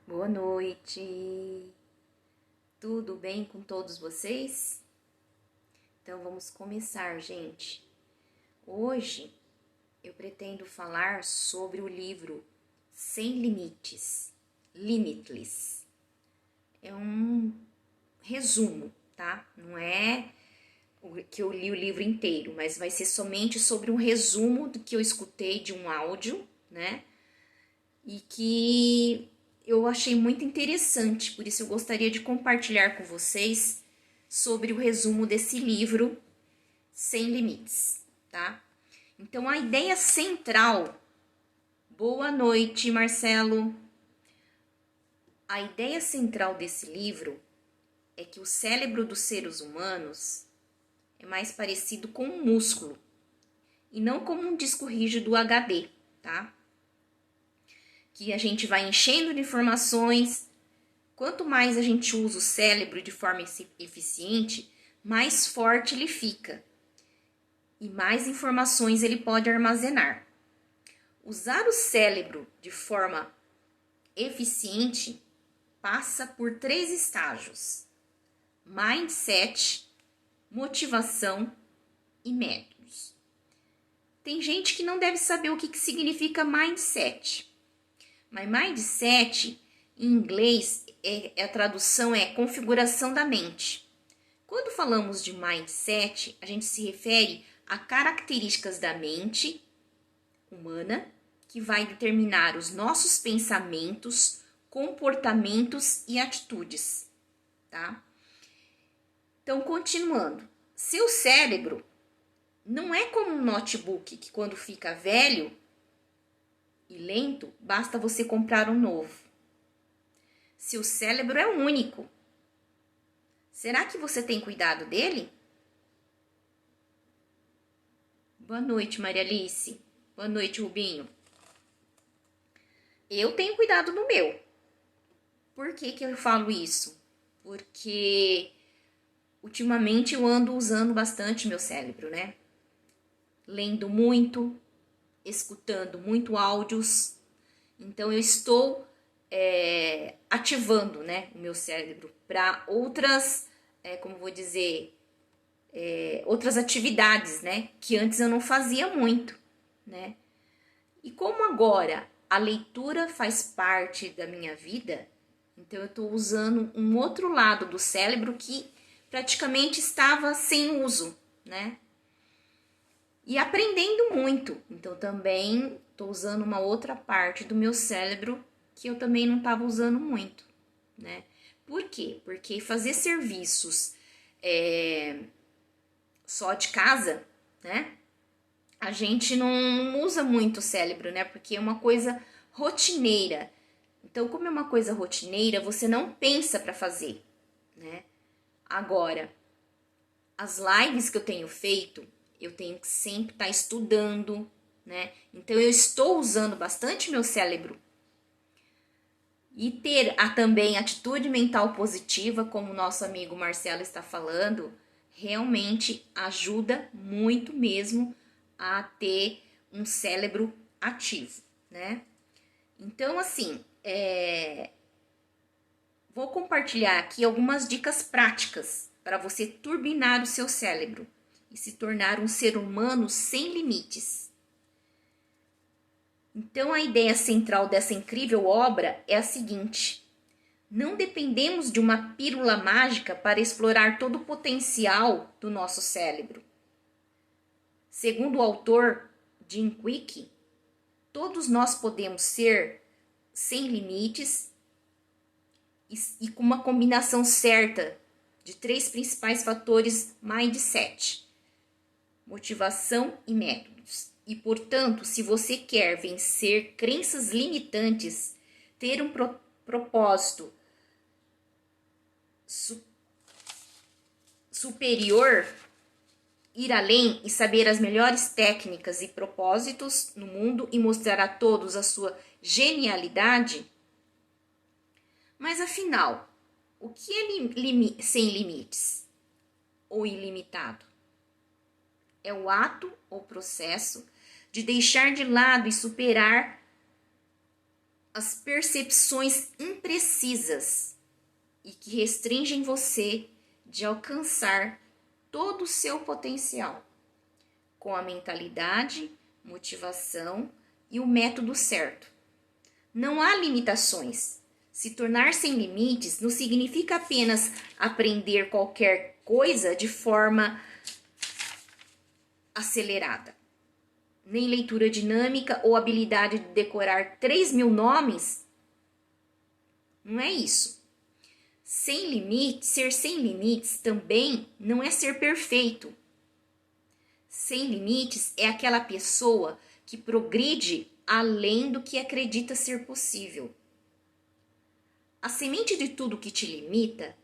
Boa noite. Tudo bem com todos vocês? Então vamos começar, gente. Hoje eu pretendo falar sobre o livro Sem Limites, Limitless. É um resumo, tá? Não é que eu li o livro inteiro, mas vai ser somente sobre um resumo do que eu escutei de um áudio, né? E que eu achei muito interessante, por isso eu gostaria de compartilhar com vocês sobre o resumo desse livro Sem Limites, tá? Então a ideia central. Boa noite, Marcelo. A ideia central desse livro é que o cérebro dos seres humanos é mais parecido com um músculo e não como um disco rígido HD, tá? Que a gente vai enchendo de informações. Quanto mais a gente usa o cérebro de forma eficiente, mais forte ele fica e mais informações ele pode armazenar. Usar o cérebro de forma eficiente passa por 3 estágios: mindset, motivação e métodos. Tem gente que não deve saber o que significa mindset. Mas mindset, em inglês, a tradução é configuração da mente. Quando falamos de mindset, a gente se refere a características da mente humana que vai determinar os nossos pensamentos, comportamentos e atitudes, tá? Então, continuando. Seu cérebro não é como um notebook que quando fica velho e lento, basta você comprar um novo. Seu cérebro é único. Será que você tem cuidado dele? Boa noite, Maria Alice. Boa noite, Rubinho. Eu tenho cuidado do meu. Por que eu falo isso? Porque ultimamente eu ando usando bastante meu cérebro, né? Lendo muito, escutando muito áudios. Então eu estou ativando, né, o meu cérebro para outras, como vou dizer, outras atividades, né, que antes eu não fazia muito, né? E como agora a leitura faz parte da minha vida, então eu estou usando um outro lado do cérebro que praticamente estava sem uso, né? E aprendendo muito. Então também estou usando uma outra parte do meu cérebro que eu também não estava usando muito, né? Por quê? Porque fazer serviços só de casa, né? A gente não usa muito o cérebro, né? Porque é uma coisa rotineira. Então, como é uma coisa rotineira, você não pensa para fazer, né? Agora, as lives que eu tenho feito, eu tenho que sempre estar estudando, né? Então, eu estou usando bastante meu cérebro. E ter também atitude mental positiva, como o nosso amigo Marcelo está falando, realmente ajuda muito mesmo a ter um cérebro ativo, né? Então, assim, vou compartilhar aqui algumas dicas práticas para você turbinar o seu cérebro e se tornar um ser humano sem limites. Então, a ideia central dessa incrível obra é a seguinte: não dependemos de uma pílula mágica para explorar todo o potencial do nosso cérebro. Segundo o autor Jim Kwik, todos nós podemos ser sem limites e com uma combinação certa de 3 principais fatores mindset: motivação e métodos. E, portanto, se você quer vencer crenças limitantes, ter um propósito superior, ir além e saber as melhores técnicas e propósitos no mundo e mostrar a todos a sua genialidade. Mas afinal, o que é sem limites ou ilimitado? É o ato ou processo de deixar de lado e superar as percepções imprecisas e que restringem você de alcançar todo o seu potencial, com a mentalidade, motivação e o método certo. Não há limitações. Se tornar sem limites não significa apenas aprender qualquer coisa de forma acelerada, nem leitura dinâmica ou habilidade de decorar 3.000 nomes. Não é isso. Sem limites, ser sem limites também não é ser perfeito. Sem limites é aquela pessoa que progride além do que acredita ser possível. A semente de tudo que te limita,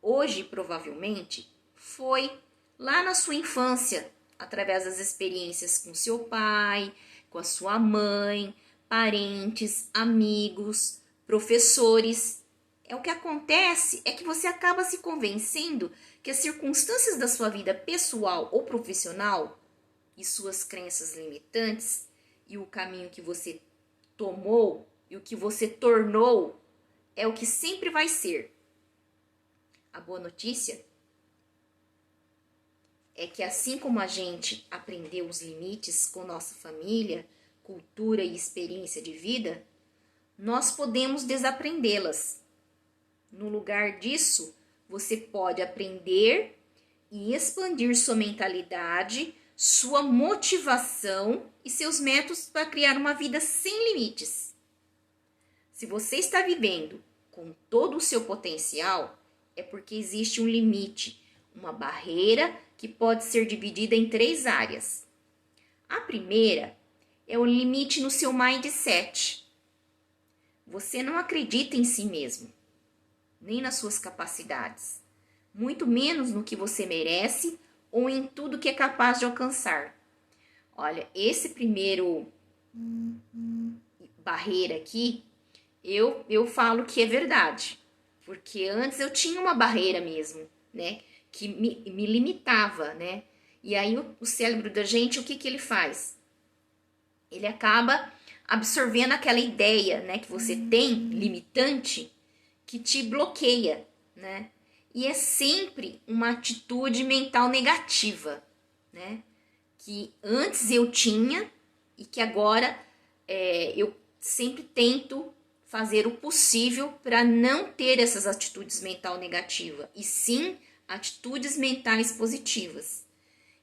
hoje provavelmente, foi lá na sua infância, através das experiências com seu pai, com a sua mãe, parentes, amigos, professores. O que acontece é que você acaba se convencendo que as circunstâncias da sua vida pessoal ou profissional e suas crenças limitantes e o caminho que você tomou e o que você tornou é o que sempre vai ser. A boa notícia é que assim como a gente aprendeu os limites com nossa família, cultura e experiência de vida, nós podemos desaprendê-las. No lugar disso, você pode aprender e expandir sua mentalidade, sua motivação e seus métodos para criar uma vida sem limites. Se você está vivendo com todo o seu potencial, é porque existe um limite, uma barreira que pode ser dividida em 3 áreas. A primeira é o limite no seu mindset. Você não acredita em si mesmo, nem nas suas capacidades, muito menos no que você merece ou em tudo que é capaz de alcançar. Olha, esse primeiro barreira aqui, eu falo que é verdade, porque antes eu tinha uma barreira mesmo, né, que me limitava, né, e aí o cérebro da gente, o que ele faz? Ele acaba absorvendo aquela ideia, né, que você tem, limitante, que te bloqueia, né, e é sempre uma atitude mental negativa, né, que antes eu tinha e que agora eu sempre tento fazer o possível para não ter essas atitudes mental negativas, e sim atitudes mentais positivas.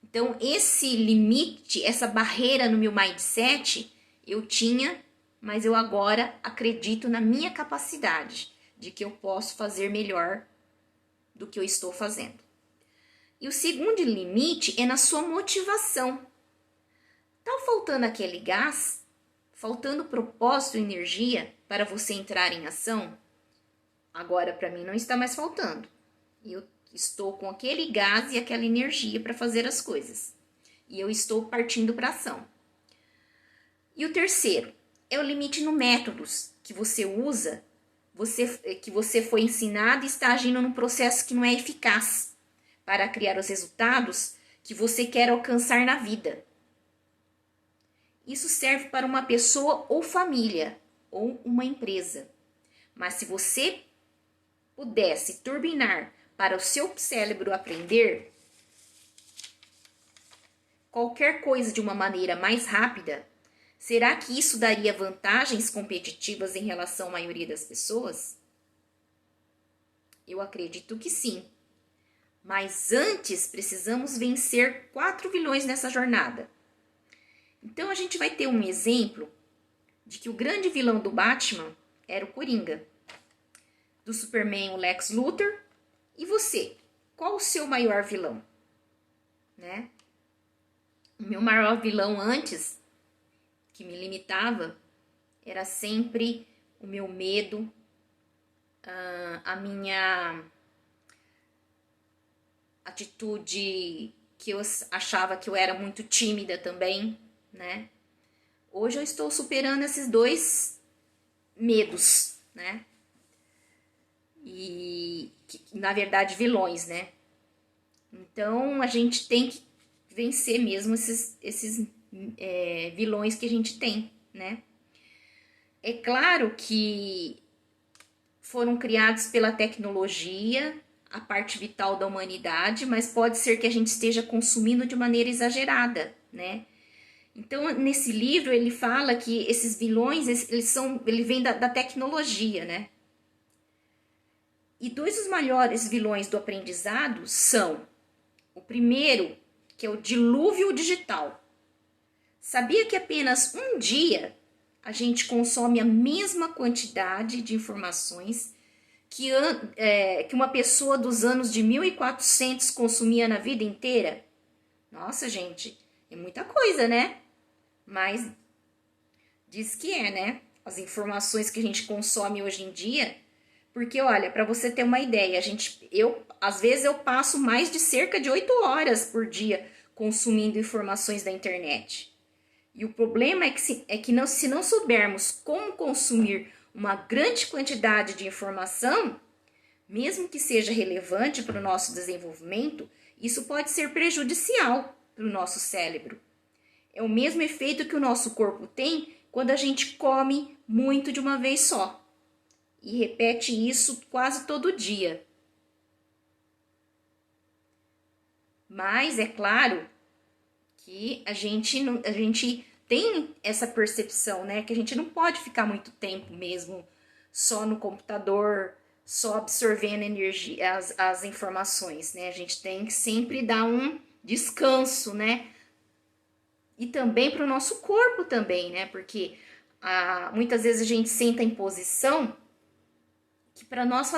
Então, esse limite, essa barreira no meu mindset, eu tinha, mas eu agora acredito na minha capacidade de que eu posso fazer melhor do que eu estou fazendo. E o segundo limite é na sua motivação. Tá faltando aquele gás? Faltando propósito e energia para você entrar em ação? Agora, para mim, não está mais faltando. Eu estou com aquele gás e aquela energia para fazer as coisas. E eu estou partindo para ação. E o terceiro é o limite no métodos que você usa, que você foi ensinado e está agindo num processo que não é eficaz para criar os resultados que você quer alcançar na vida. Isso serve para uma pessoa ou família, ou uma empresa. Mas se você pudesse turbinar para o seu cérebro aprender qualquer coisa de uma maneira mais rápida, será que isso daria vantagens competitivas em relação à maioria das pessoas? Eu acredito que sim. Mas antes precisamos vencer 4 vilões nessa jornada. Então a gente vai ter um exemplo de que o grande vilão do Batman era o Coringa, do Superman o Lex Luthor. E você, qual o seu maior vilão? Né? O meu maior vilão antes, que me limitava, era sempre o meu medo, a minha atitude, que eu achava que eu era muito tímida também, né? Hoje eu estou superando esses 2 medos, né? E, na verdade, vilões, né? Então, a gente tem que vencer mesmo esses vilões que a gente tem, né? É claro que foram criados pela tecnologia, a parte vital da humanidade, mas pode ser que a gente esteja consumindo de maneira exagerada, né? Então, nesse livro, ele fala que esses vilões, ele vem da tecnologia, né? E dois dos maiores vilões do aprendizado são: o primeiro, que é o dilúvio digital. Sabia que apenas um dia a gente consome a mesma quantidade de informações que uma pessoa dos anos de 1400 consumia na vida inteira? Nossa, gente, é muita coisa, né? Mas diz que é, né? As informações que a gente consome hoje em dia. Porque, olha, para você ter uma ideia, às vezes eu passo mais de cerca de 8 horas por dia consumindo informações da internet. E o problema é que, se não soubermos como consumir uma grande quantidade de informação, mesmo que seja relevante para o nosso desenvolvimento, isso pode ser prejudicial para o nosso cérebro. É o mesmo efeito que o nosso corpo tem quando a gente come muito de uma vez só. E repete isso quase todo dia. Mas é claro que a gente tem essa percepção, né? Que a gente não pode ficar muito tempo mesmo só no computador, só absorvendo energia, as informações, né? A gente tem que sempre dar um descanso, né? E também para o nosso corpo também, né? Porque muitas vezes a gente senta em posição que para nós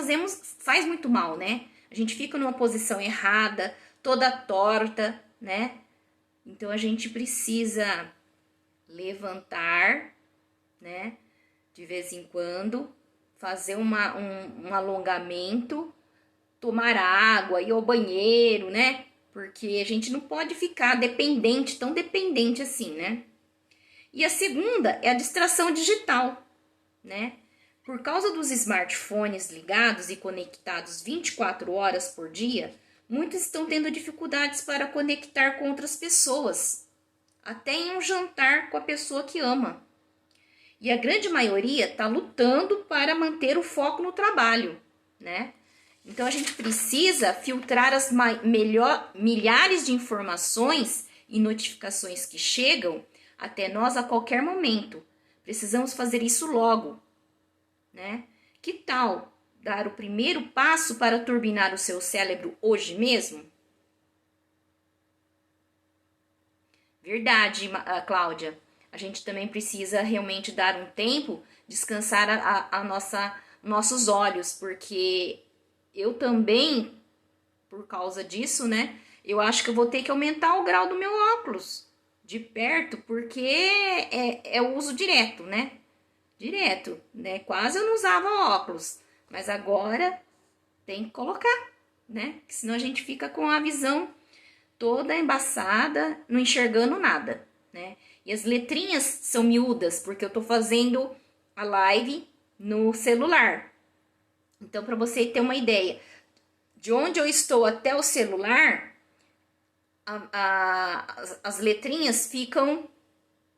faz muito mal, né? A gente fica numa posição errada, toda torta, né? Então a gente precisa levantar, né? De vez em quando, fazer um alongamento, tomar água, ir ao banheiro, né? Porque a gente não pode ficar tão dependente assim, né? E a segunda é a distração digital, né? Por causa dos smartphones ligados e conectados 24 horas por dia, muitos estão tendo dificuldades para conectar com outras pessoas, até em um jantar com a pessoa que ama. E a grande maioria está lutando para manter o foco no trabalho, né? Então a gente precisa filtrar as milhares de informações e notificações que chegam até nós a qualquer momento. Precisamos fazer isso logo, né? Que tal dar o primeiro passo para turbinar o seu cérebro hoje mesmo? Verdade, Cláudia. A gente também precisa realmente dar um tempo, descansar nossos olhos, porque eu também, por causa disso, né? Eu acho que eu vou ter que aumentar o grau do meu óculos de perto, porque é o uso direto, né? Direto, né? Quase eu não usava óculos, mas agora tem que colocar, né? Porque senão a gente fica com a visão toda embaçada, não enxergando nada, né? E as letrinhas são miúdas, porque eu tô fazendo a live no celular. Então, para você ter uma ideia, de onde eu estou até o celular, as letrinhas ficam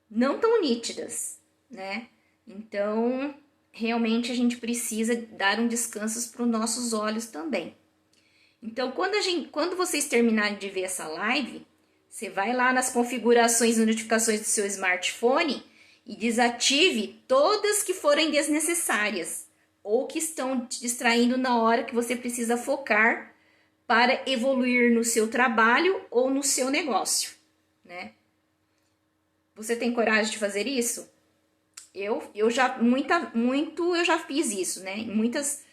não tão nítidas, né? Então, realmente a gente precisa dar um descanso para os nossos olhos também. Então, quando vocês terminarem de ver essa live, você vai lá nas configurações e notificações do seu smartphone e desative todas que forem desnecessárias ou que estão te distraindo na hora que você precisa focar para evoluir no seu trabalho ou no seu negócio, né? Você tem coragem de fazer isso? Eu já eu já fiz isso, né? Em muitas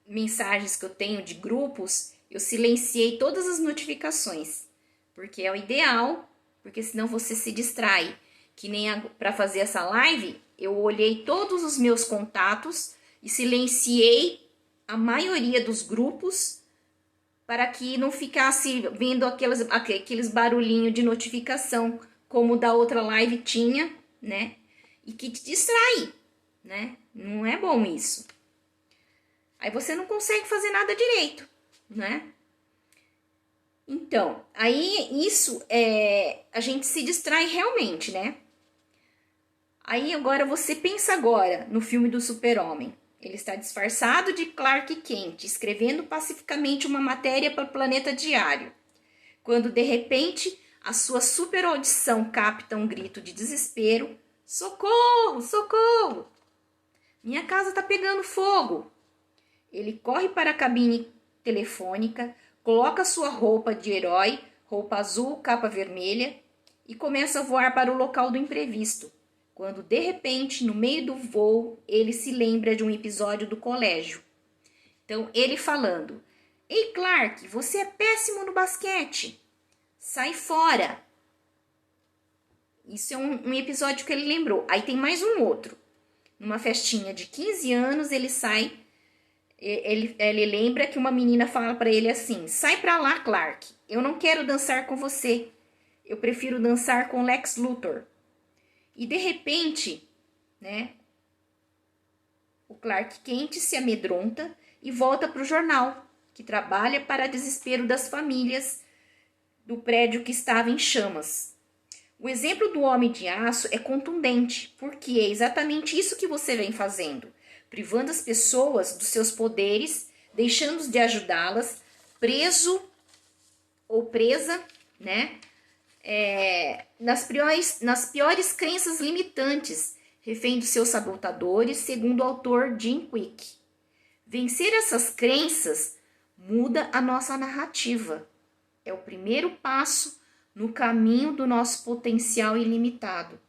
mensagens que eu tenho de grupos, eu silenciei todas as notificações, porque é o ideal, porque senão você se distrai. Que nem para fazer essa live, eu olhei todos os meus contatos e silenciei a maioria dos grupos para que não ficasse vendo aqueles barulhinhos de notificação, como da outra live tinha, né? E que te distrai, né? Não é bom isso. Aí você não consegue fazer nada direito, né? Então, aí isso a gente se distrai realmente, né? Aí agora você pensa agora no filme do Super-Homem. Ele está disfarçado de Clark Kent, escrevendo pacificamente uma matéria para o Planeta Diário, quando de repente a sua super audição capta um grito de desespero: socorro, socorro! Minha casa está pegando fogo! Ele corre para a cabine telefônica, coloca sua roupa de herói, roupa azul, capa vermelha, e começa a voar para o local do imprevisto, quando de repente, no meio do voo, ele se lembra de um episódio do colégio. Então, ele falando: Ei, Clark, você é péssimo no basquete. Sai fora. Isso é um episódio que ele lembrou. Aí tem mais um outro. Numa festinha de 15 anos, ele sai. Ele lembra que uma menina fala para ele assim: sai pra lá, Clark. Eu não quero dançar com você. Eu prefiro dançar com Lex Luthor. E de repente, né, o Clark Kent se amedronta e volta para o jornal, que trabalha para desespero das famílias do prédio que estava em chamas. O exemplo do Homem de Aço é contundente, porque é exatamente isso que você vem fazendo, privando as pessoas dos seus poderes, deixando de ajudá-las, preso ou presa, né, nas piores crenças limitantes, refém dos seus sabotadores, segundo o autor Jim Quick. Vencer essas crenças muda a nossa narrativa. É o primeiro passo no caminho do nosso potencial ilimitado.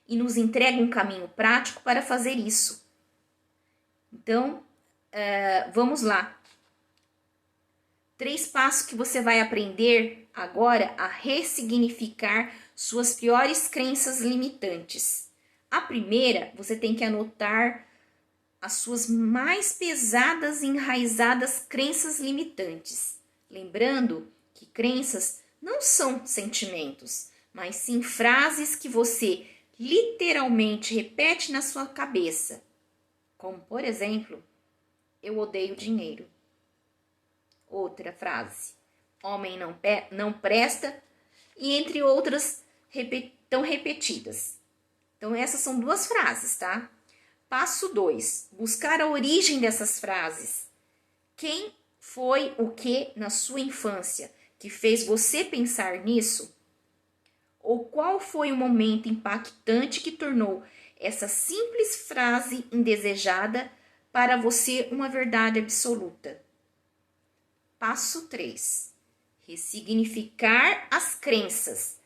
E nos entrega um caminho prático para fazer isso. Então, vamos lá. 3 passos que você vai aprender agora a ressignificar suas piores crenças limitantes. A primeira, você tem que anotar as suas mais pesadas e enraizadas crenças limitantes. Lembrando que crenças não são sentimentos, mas sim frases que você literalmente repete na sua cabeça. Como, por exemplo, eu odeio dinheiro. Outra frase, homem não presta, e entre outras tão repetidas. Então, essas são 2 frases, tá? Passo 2, buscar a origem dessas frases. Quem foi o que na sua infância que fez você pensar nisso? Ou qual foi o momento impactante que tornou essa simples frase indesejada para você uma verdade absoluta? Passo 3. Ressignificar as crenças.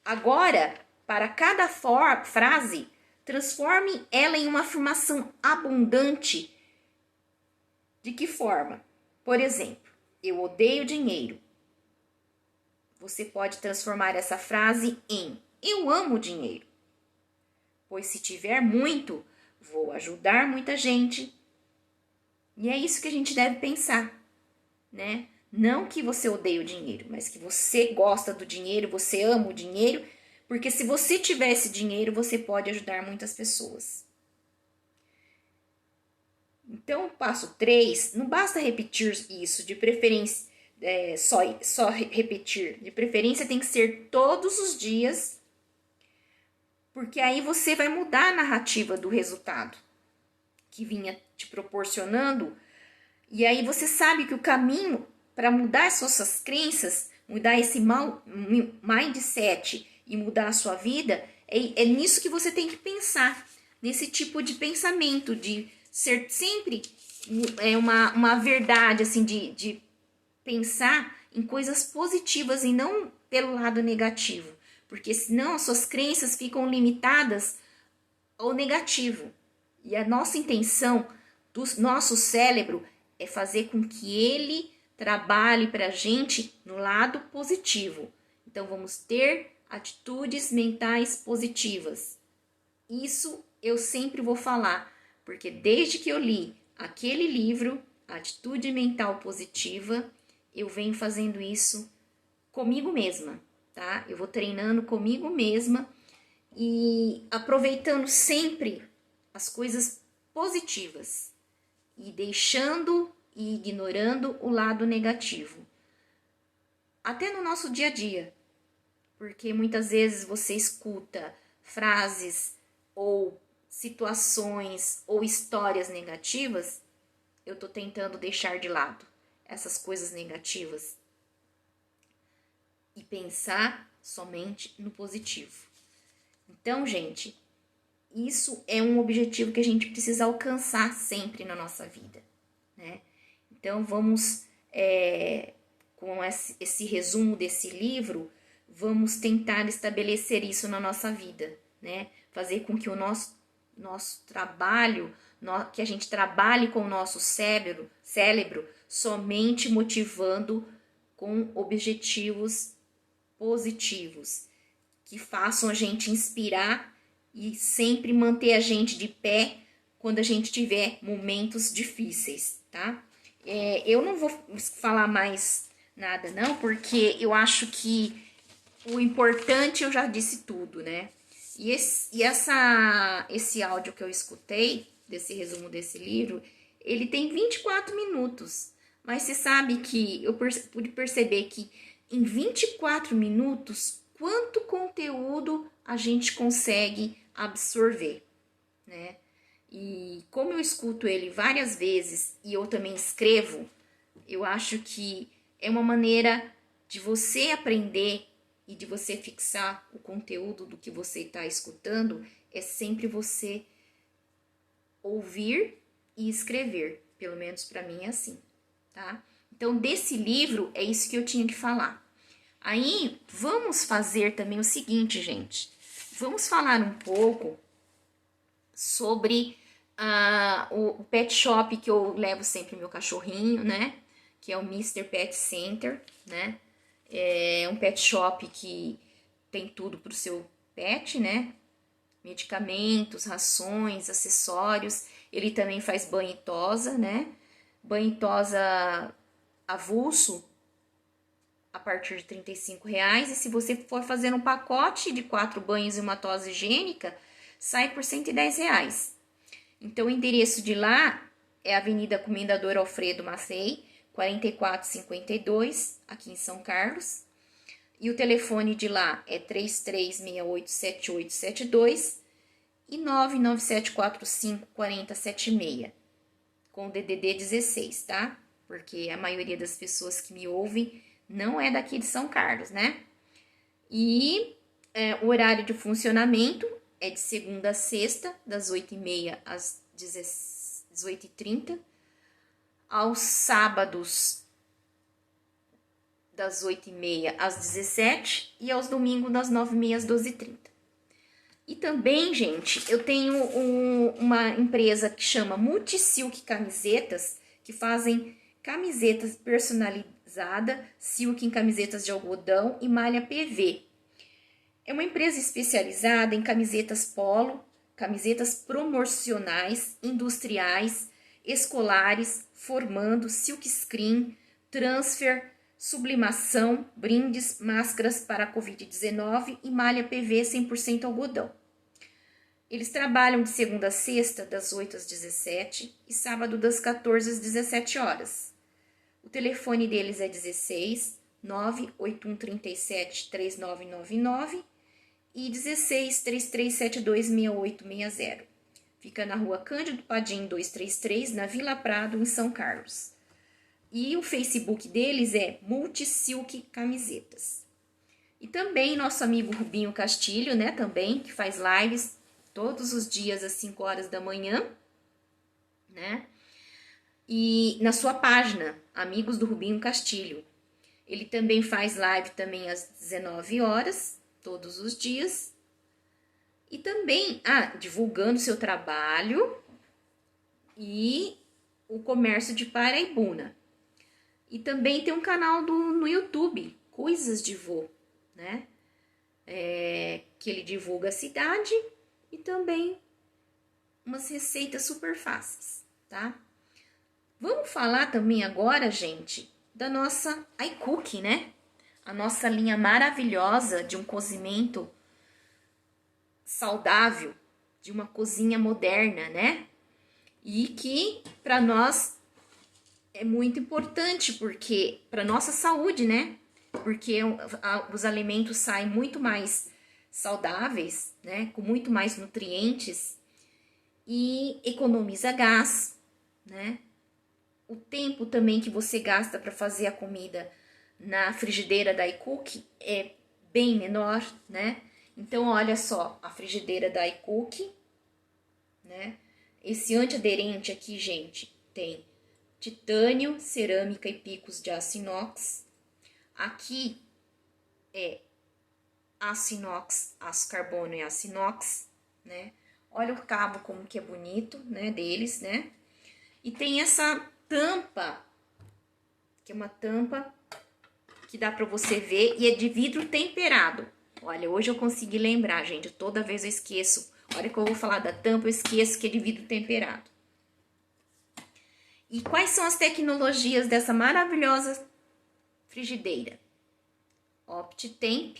Agora, para cada frase, transforme ela em uma afirmação abundante. De que forma? Por exemplo, eu odeio dinheiro. Você pode transformar essa frase em eu amo dinheiro. Pois se tiver muito, vou ajudar muita gente. E é isso que a gente deve pensar. Né? Não que você odeie o dinheiro, mas que você gosta do dinheiro, você ama o dinheiro, porque se você tivesse dinheiro, você pode ajudar muitas pessoas. Então, passo 3, não basta repetir isso, de preferência, só repetir, de preferência tem que ser todos os dias, porque aí você vai mudar a narrativa do resultado que vinha te proporcionando. E aí você sabe que o caminho para mudar suas crenças, mudar esse mindset e mudar a sua vida, é nisso que você tem que pensar, nesse tipo de pensamento, de ser sempre uma verdade, assim, de pensar em coisas positivas e não pelo lado negativo, porque senão as suas crenças ficam limitadas ao negativo. E a nossa intenção do nosso cérebro é fazer com que ele trabalhe para a gente no lado positivo. Então, vamos ter atitudes mentais positivas. Isso eu sempre vou falar, porque desde que eu li aquele livro, Atitude Mental Positiva, eu venho fazendo isso comigo mesma, tá? Eu vou treinando comigo mesma e aproveitando sempre as coisas positivas e deixando e ignorando o lado negativo. Até no nosso dia a dia, porque muitas vezes você escuta frases ou situações ou histórias negativas, eu tô tentando deixar de lado essas coisas negativas e pensar somente no positivo. Então, gente, isso é um objetivo que a gente precisa alcançar sempre na nossa vida, né? Então, vamos, com esse resumo desse livro, vamos tentar estabelecer isso na nossa vida, né? Fazer com que o nosso trabalho, que a gente trabalhe com o nosso cérebro somente motivando com objetivos positivos, que façam a gente inspirar e sempre manter a gente de pé quando a gente tiver momentos difíceis, tá? Eu não vou falar mais nada não, porque eu acho que o importante eu já disse tudo, né? E esse áudio que eu escutei, desse resumo desse livro, ele tem 24 minutos. Mas você sabe que eu pude perceber que em 24 minutos, quanto conteúdo a gente consegue absorver, né? E como eu escuto ele várias vezes e eu também escrevo, eu acho que é uma maneira de você aprender e de você fixar o conteúdo do que você está escutando, é sempre você ouvir e escrever. Pelo menos para mim é assim, tá? Então, desse livro, é isso que eu tinha que falar. Aí, vamos fazer também o seguinte, gente. Vamos falar um pouco sobre o pet shop que eu levo sempre meu cachorrinho, né? Que é o Mr. Pet Center, né? É um pet shop que tem tudo pro seu pet, né? Medicamentos, rações, acessórios. Ele também faz banho e tosa, né? Banho e tosa avulso a partir de R$35. E se você for fazer um pacote de 4 banhos e uma tosa higiênica, sai por R$110. Então, o endereço de lá é a Avenida Comendador Alfredo Macei, 4452, aqui em São Carlos. E o telefone de lá é 33687872 e 997454076, com o DDD 16, tá? Porque a maioria das pessoas que me ouvem não é daqui de São Carlos, né? E o horário de funcionamento é de segunda a sexta, das 8h30 às 18h30. Aos sábados, das 8h30 às 17h. E aos domingos, das 9h30 às 12h30. E também, gente, eu tenho uma empresa que chama Multisilk Camisetas, que fazem camisetas personalizadas, silk em camisetas de algodão e malha PV. É uma empresa especializada em camisetas polo, camisetas promocionais, industriais, escolares, formando, silk screen, transfer, sublimação, brindes, máscaras para a Covid-19 e malha PV 100% algodão. Eles trabalham de segunda a sexta, das 8 às 17 e sábado das 14 às 17 horas. O telefone deles é 16 98137 3999 e 16 3372 6860. Fica na Rua Cândido Padim 233, na Vila Prado, em São Carlos. E o Facebook deles é Multisilk Camisetas. E também nosso amigo Rubinho Castilho, né, também, que faz lives todos os dias às 5 horas da manhã, né? E na sua página, Amigos do Rubinho Castilho. Ele também faz live também às 19 horas, todos os dias. E também, divulgando seu trabalho e o comércio de Paraibuna. E também tem um canal no YouTube, Coisas de Vô, né? Que ele divulga a cidade e também umas receitas super fáceis, tá? Vamos falar também agora, gente, da nossa iCook, né? A nossa linha maravilhosa de um cozimento saudável, de uma cozinha moderna, né? E que para nós é muito importante, porque para nossa saúde, né? Porque os alimentos saem muito mais saudáveis, né? Com muito mais nutrientes e economiza gás, né? O tempo também que você gasta para fazer a comida na frigideira da iCook é bem menor, né? Então, olha só, a frigideira da iCook, né? Esse antiaderente aqui, gente, tem titânio, cerâmica e picos de aço inox. Aqui é aço inox, aço carbono e aço inox, né? Olha o cabo como que é bonito, né, deles, né? E tem essa tampa, que é uma tampa que dá pra você ver e é de vidro temperado. Olha, hoje eu consegui lembrar, gente, toda vez eu esqueço. A hora que eu vou falar da tampa, eu esqueço que é de vidro temperado. E quais são as tecnologias dessa maravilhosa frigideira? OptiTemp,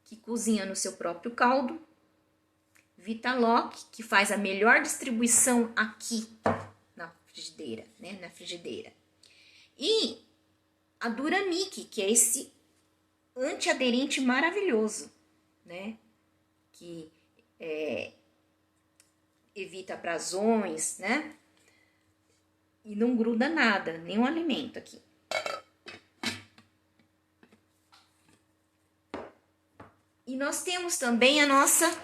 que cozinha no seu próprio caldo. Vitalock, que faz a melhor distribuição aqui na frigideira, né? Na frigideira. E a Duramic, que é esse antiaderente maravilhoso, né? Que evita abrasões, né? E não gruda nada, nenhum alimento aqui. E nós temos também a nossa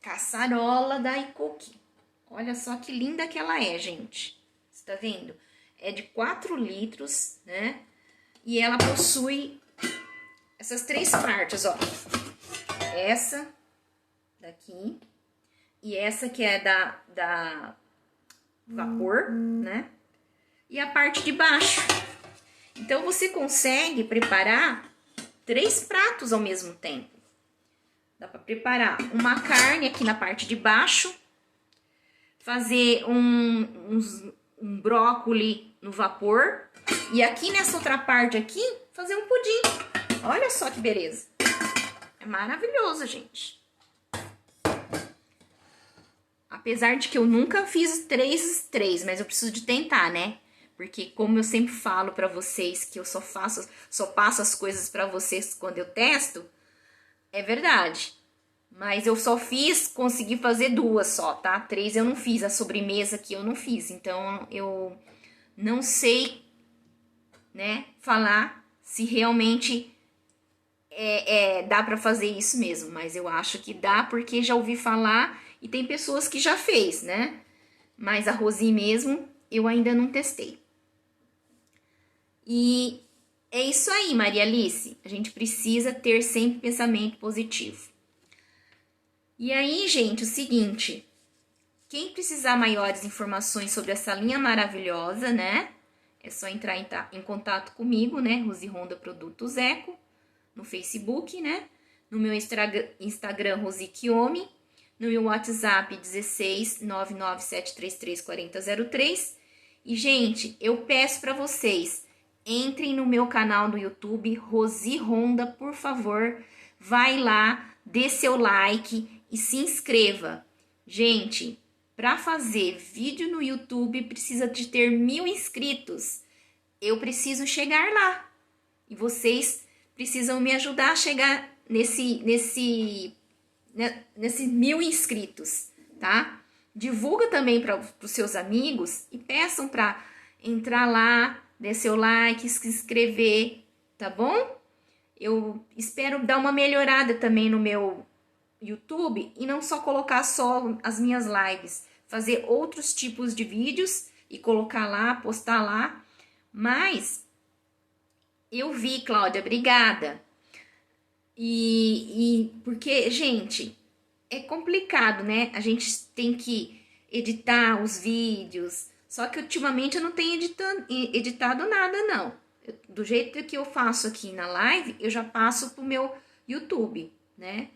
caçarola da iCook. Olha só que linda que ela é, gente. Você tá vendo? É de 4 litros, né? E ela possui essas 3 partes, ó. Essa daqui e essa que é da vapor, né? E a parte de baixo. Então, você consegue preparar 3 pratos ao mesmo tempo. Dá para preparar uma carne aqui na parte de baixo, fazer um brócoli no vapor e aqui nessa outra parte aqui, fazer um pudim. Olha só que beleza. É maravilhoso, gente. Apesar de que eu nunca fiz 3, mas eu preciso de tentar, né? Porque como eu sempre falo pra vocês que eu só passo as coisas pra vocês quando eu testo, é verdade. Mas eu só consegui fazer 2 só, tá? 3 eu não fiz, a sobremesa aqui eu não fiz. Então eu não sei, né, falar se realmente dá pra fazer isso mesmo. Mas eu acho que dá porque já ouvi falar e tem pessoas que já fez, né? Mas a Rosi mesmo eu ainda não testei. E é isso aí, Maria Alice. A gente precisa ter sempre pensamento positivo. E aí, gente, o seguinte. Quem precisar maiores informações sobre essa linha maravilhosa, né? É só entrar em contato comigo, né? Rosi Honda Produtos Eco. No Facebook, né? No meu Instagram, Rosi Kiyomi. No meu WhatsApp, 16 99733 4003. E, gente, eu peço para vocês... Entrem no meu canal do YouTube, Rosi Honda, por favor. Vai lá, dê seu like e se inscreva. Gente, para fazer vídeo no YouTube precisa de ter 1000 inscritos. Eu preciso chegar lá. E vocês precisam me ajudar a chegar nesse 1000 inscritos, tá? Divulga também para os seus amigos e peçam para entrar lá, dê seu like, se inscrever, tá bom? Eu espero dar uma melhorada também no meu YouTube e não só colocar só as minhas lives, fazer outros tipos de vídeos e colocar lá, postar lá. Mas eu vi, Cláudia, obrigada. Porque, gente, é complicado, né? A gente tem que editar os vídeos. Só que ultimamente eu não tenho editado nada, não. Do jeito que eu faço aqui na live, eu já passo pro meu YouTube, né?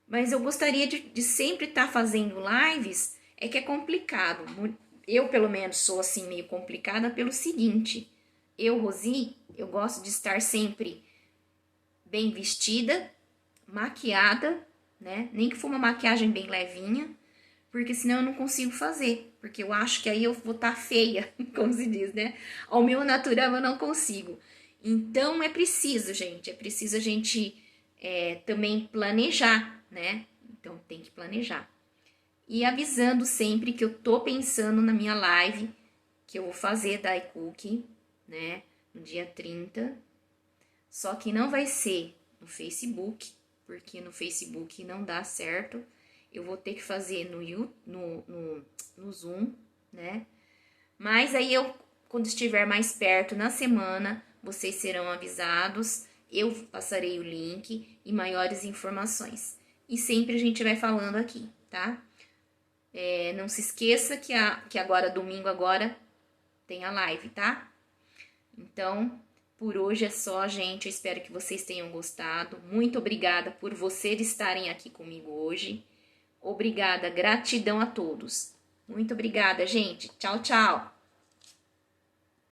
Mas eu gostaria de sempre estar fazendo lives, é que é complicado. Eu, pelo menos, sou assim meio complicada pelo seguinte. Eu, Rosi, eu gosto de estar sempre bem vestida, maquiada, né? Nem que for uma maquiagem bem levinha, porque senão eu não consigo fazer, porque eu acho que aí eu vou estar feia, como se diz, né? Ao meu natural eu não consigo. Então é preciso, gente, a gente também planejar, né? Então tem que planejar. E avisando sempre que eu tô pensando na minha live que eu vou fazer da iCook, né, no dia 30. Só que não vai ser no Facebook, porque no Facebook não dá certo. Eu vou ter que fazer no Zoom, né? Mas aí quando estiver mais perto na semana, vocês serão avisados. Eu passarei o link e maiores informações. E sempre a gente vai falando aqui, tá? Não se esqueça que agora, domingo agora, tem a live, tá? Então, por hoje é só, gente. Eu espero que vocês tenham gostado. Muito obrigada por vocês estarem aqui comigo hoje. Obrigada, gratidão a todos. Muito obrigada, gente. Tchau, tchau.